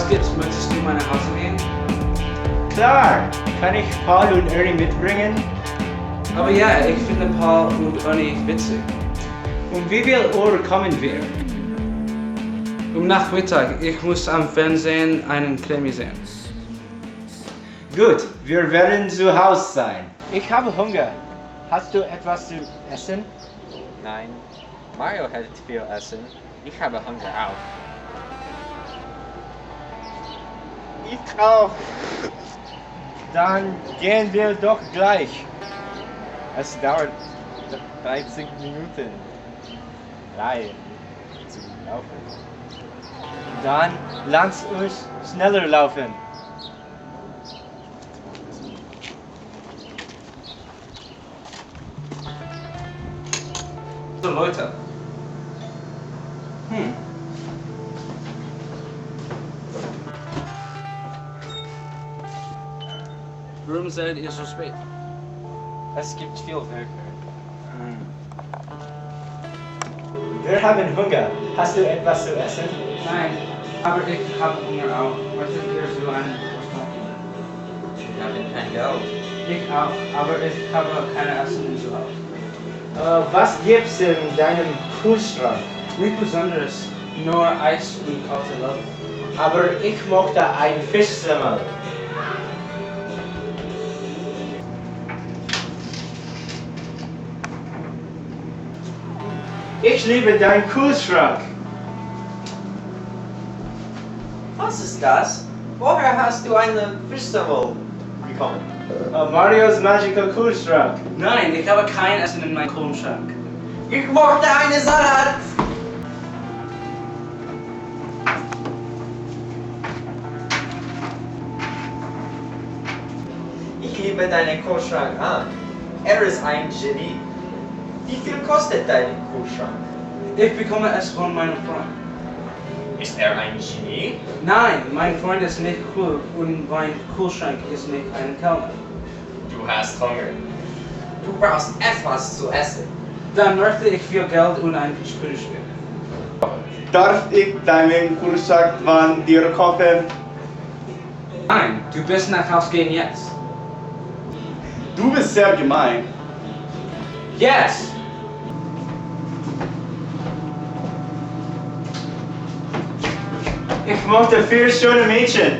Was gibt's? Möchtest du mal nach Hause gehen? Klar, kann ich Paul und Ernie mitbringen? Aber ja, ich finde Paul und Ernie witzig. Um wie viel Uhr kommen wir? Nachmittag. Ich muss am Fernsehen einen Krimi sehen. Gut, wir werden zu Hause sein. Ich habe Hunger. Hast du etwas zu essen? Nein, Mario hat viel Essen. Ich habe Hunger auch. Ich auch. Dann gehen wir doch gleich. Es dauert 30 Minuten. 3 zu laufen. Dann lass uns schneller laufen. So Leute. Warum seid ihr so spät? Es gibt viel Werk. Wir haben Hunger. Hast du etwas zu essen? Nein, aber ich habe Hunger auch. Möchtet ihr so einen Restaurant? Ich habe kein Geld. Ich auch, aber ich habe keine Essen zu Hause. Was gibt's in deinem Kühlschrank? Nicht Besonderes, nur Eis und kalte Luft. Aber ich mochte ein Fischsemmel. Ich liebe deinen Kühlschrank. Was ist das? Woher hast du eine Fischsemmel bekommen? Marios Magical Kühlschrank. Nein, ich habe kein Essen in meinem Kühlschrank. Ich mochte einen Salat! Ich liebe deinen Kühlschrank an. Er ist ein Genie. Wie viel kostet dein Kühlschrank? Ich bekomme es von meinem Freund. Ist er ein Genie? Nein, mein Freund ist nicht cool und mein Kühlschrank ist nicht ein Kellner. Du hast Hunger. Du brauchst etwas zu essen. Dann möchte ich viel Geld und ein Spielspiel. Darf ich deinen Kühlschrank von dir kaufen? Nein, du bist nach Hause gehen jetzt. Du bist sehr gemein. Yes! Ich mochte 4 schöne Mädchen.